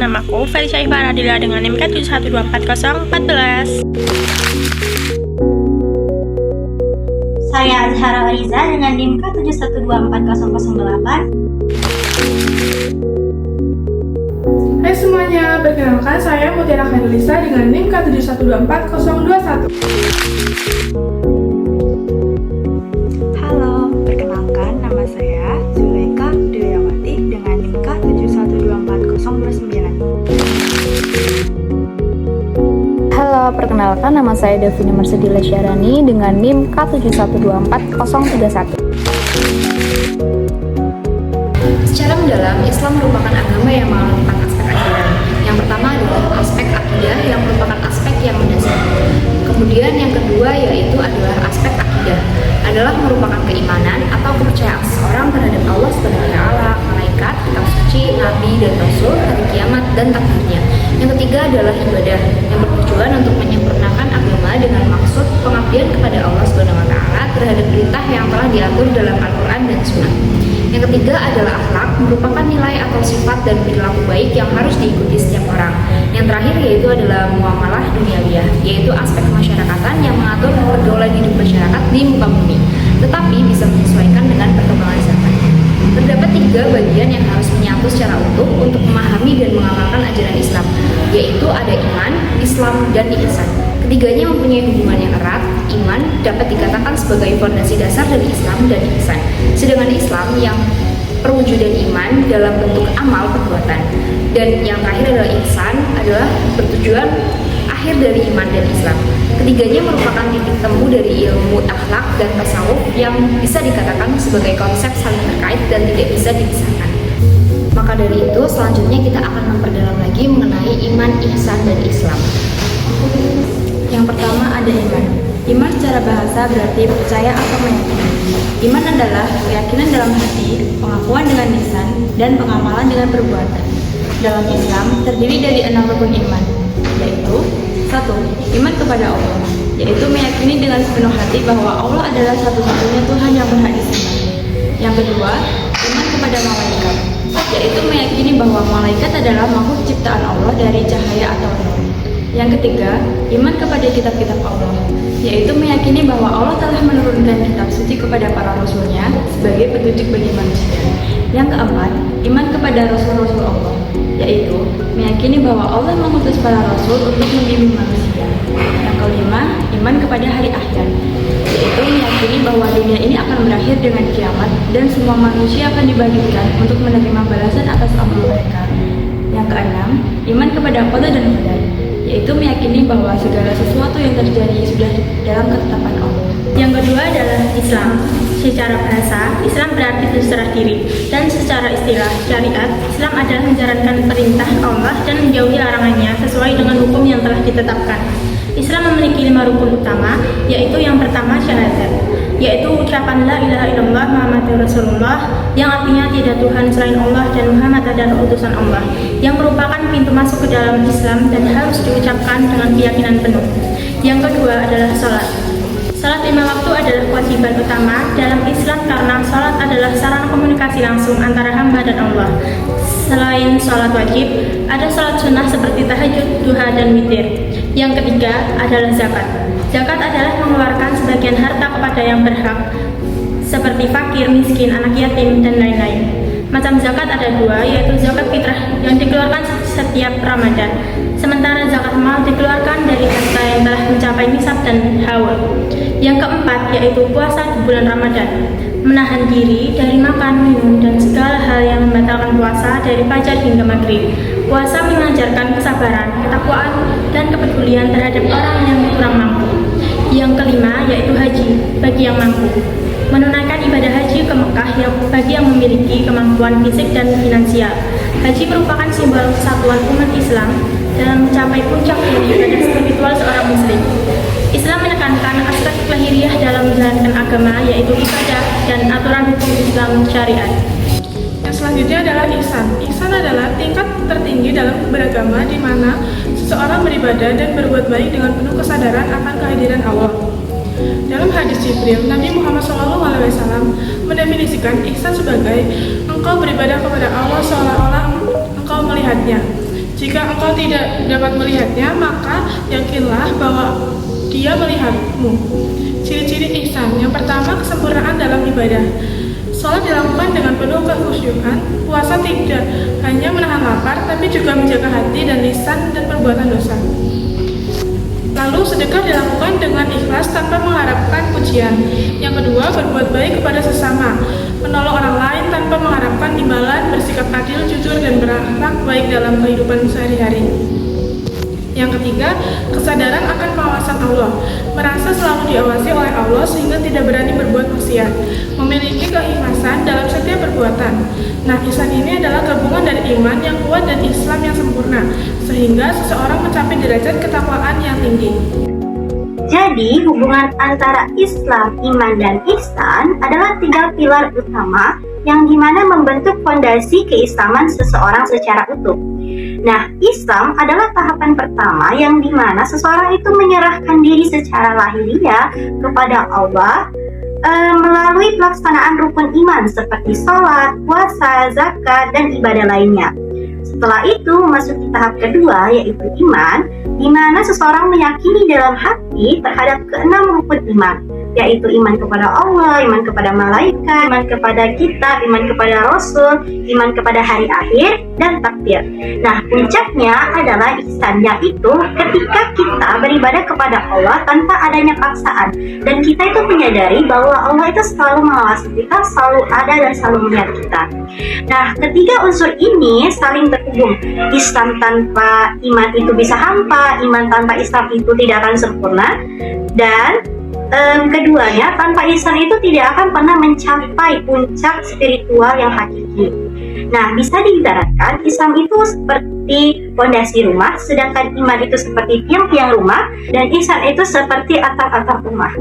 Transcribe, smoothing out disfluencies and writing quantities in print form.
namaku Felicia Ifaradila dengan NIM K71240414. Saya Azhara Riza dengan NIM K71244008. Hai semuanya, perkenalkan saya Mutiara Khairulisa dengan NIM K71244021. Halo, perkenalkan nama saya Zulaika Duyawati dengan NIM K71244029. Halo, perkenalkan nama saya Devina Mersedila Syarani dengan NIM K71244031. Secara mendalam, Islam merupakan agama yang mengandung empat aspek ajaran. Yang pertama adalah aspek akidah yang merupakan aspek yang mendasar. Kemudian yang kedua yaitu adalah aspek akidah, adalah merupakan keimanan atau kepercayaan seseorang terhadap Allah Subhanahu wa taala, malaikat, kitab suci, nabi dan rasul, hari kiamat dan takdirnya. Yang ketiga adalah ibadah yang bertujuan untuk menyempurnakan agama dengan maksud pengabdian kepada Allah Subhanahu wa taala terhadap perintah yang telah diatur dalam Al-Qur'an dan Sunnah. Yang ketiga adalah akhlak, merupakan nilai atau sifat dan perilaku baik yang harus diikuti setiap orang. Yang terakhir yaitu adalah muamalah duniawiyah, yaitu aspek kemasyarakatan yang mengatur pergaulan hidup masyarakat di muka bumi, tetapi bisa menyesuaikan dengan perkembangan zaman. Terdapat tiga bagian yang harus menyatu secara utuh untuk memahami dan mengamalkan ajaran Islam, yaitu ada iman, Islam, dan ihsan. Ketiganya mempunyai hubungan yang erat. Iman dapat dikatakan sebagai fondasi dasar dari Islam dan ihsan, sedangkan Islam yang perwujudan iman dalam bentuk amal perbuatan, dan yang terakhir adalah ihsan adalah bertujuan akhir dari iman dan Islam. Ketiganya merupakan titik temu dari ilmu akhlak dan tasawuf yang bisa dikatakan sebagai konsep saling terkait dan tidak bisa dipisahkan. Maka dari itu selanjutnya kita akan memperdalam lagi mengenai iman, ihsan, dan Islam. Yang pertama ada iman. Iman secara bahasa berarti percaya atau meyakini. Iman adalah keyakinan dalam hati, pengakuan dengan lisan, dan pengamalan dengan perbuatan. Dalam Islam terdiri dari 6 rukun iman, yaitu 1. Iman kepada Allah, yaitu meyakini dengan sepenuh hati bahwa Allah adalah satu-satunya Tuhan yang berhak disembah. Yang kedua, iman kepada malaikat, yaitu meyakini bahwa malaikat adalah makhluk ciptaan Allah dari cahaya atau nur. Yang ketiga, iman kepada kitab-kitab Allah, yaitu meyakini bahwa Allah telah menurunkan kitab suci kepada para rasulnya sebagai petunjuk bagi manusia. Yang keempat, iman kepada rasul-rasul Allah, yaitu meyakini bahwa Allah mengutus para rasul untuk membimbing manusia. Yang kelima, iman kepada hari akhir, yaitu meyakini bahwa dunia ini akan berakhir dengan kiamat dan semua manusia akan dibangkitkan untuk menerima balasan atas amal mereka. Yang keenam, iman kepada qada dan qadar, yaitu meyakini bahwa segala sesuatu yang terjadi sudah dalam ketetapan Allah. Yang kedua adalah Islam. Secara bahasa, Islam berarti berserah diri, dan secara istilah syariat, Islam adalah menjalankan perintah Allah dan menjauhi larangannya sesuai dengan hukum yang telah ditetapkan. Islam memiliki 5 rukun utama, yaitu yang pertama syahadat, yaitu ucapan la ilaha illallah Muhammadur Rasulullah, yang artinya tidak Tuhan selain Allah dan Muhammad adalah utusan Allah, yang merupakan pintu masuk ke dalam Islam dan harus diucapkan dengan keyakinan penuh. Yang kedua adalah salat. Salat 5 waktu adalah kewajiban utama dalam Islam karena salat adalah sarana komunikasi langsung antara hamba dan Allah. Selain salat wajib, ada salat sunnah seperti tahajud, duha, dan witir. Yang ketiga adalah zakat. Zakat adalah mengeluarkan sebagian harta kepada yang berhak, seperti fakir, miskin, anak yatim, dan lain-lain. Macam zakat ada 2, yaitu zakat fitrah yang dikeluarkan setiap Ramadan, sementara zakat mal dikeluarkan dari harta yang telah mencapai nisab dan haul. Yang keempat yaitu puasa di bulan Ramadan, menahan diri dari makan, minum, dan segala hal yang membatalkan puasa dari fajar hingga maghrib. Puasa mengajarkan kesabaran, ketakwaan, dan kepedulian terhadap orang yang kurang mampu. Yang kelima yaitu haji bagi yang mampu, menunaikan ibadah haji ke Mekah yang bagi yang memiliki kemampuan fisik dan finansial. Haji merupakan simbol kesatuan umat Islam dalam mencapai puncak dari ibadah spiritual seorang muslim. Islam menekankan aspek lahiriah dalam menjalankan agama, yaitu ibadah dan aturan hukum Islam syariat. Yang selanjutnya adalah ihsan. Ihsan adalah tingkat tertinggi dalam beragama di mana seseorang beribadah dan berbuat baik dengan penuh kesadaran akan kehadiran Allah. Dalam hadis Jibril, Nabi Muhammad SAW mendefinisikan ihsan sebagai engkau beribadah kepada Allah seolah-olah engkau melihatnya. Jika engkau tidak dapat melihatnya, maka yakinlah bahwa Dia melihatmu. Ciri-ciri ihsan. Yang pertama, kesempurnaan dalam ibadah. Sholat dilakukan dengan penuh kekhusyukan. Puasa tidak hanya menahan lapar, tapi juga menjaga hati dan lisan dan perbuatan dosa. Lalu sedekah dilakukan dengan ikhlas tanpa mengharapkan pujian. Yang kedua, berbuat baik kepada sesama, menolong orang lain tanpa mengharapkan imbalan, bersikap adil, jujur, dan berakhlak baik dalam kehidupan sehari-hari. Yang ketiga, kesadaran akan pengawasan Allah, merasa selalu diawasi oleh Allah sehingga tidak berani berbuat maksiat, memiliki keikhlasan dalam setiap perbuatan. Nah, ihsan ini adalah gabungan dari iman yang kuat dan Islam yang sempurna, sehingga seseorang mencapai derajat ketakwaan yang tinggi. Jadi, hubungan antara Islam, iman, dan ihsan adalah 3 pilar utama yang dimana membentuk fondasi keislaman seseorang secara utuh. Nah, Islam adalah tahapan pertama yang dimana seseorang itu menyerahkan diri secara lahiriah kepada Allah melalui pelaksanaan rukun iman seperti sholat, puasa, zakat, dan ibadah lainnya. Setelah itu memasuki tahap kedua yaitu iman, di mana seseorang meyakini dalam hati terhadap ke-6 rukun iman, yaitu iman kepada Allah, iman kepada malaikat, iman kepada kitab, iman kepada Rasul, iman kepada hari akhir, dan takdir. Nah, puncaknya adalah ihsan, yaitu ketika kita beribadah kepada Allah tanpa adanya paksaan, dan kita itu menyadari bahwa Allah itu selalu mengawasi kita, selalu ada dan selalu melihat kita. Nah, ketiga unsur ini saling terhubung. Islam tanpa iman itu bisa hampa, iman tanpa Islam itu tidak akan sempurna, dan keduanya, tanpa ihsan itu tidak akan pernah mencapai puncak spiritual yang hakiki. Nah, bisa diibaratkan Islam itu seperti fondasi rumah, sedangkan iman itu seperti tiang-tiang rumah, dan ihsan itu seperti atap-atap rumah.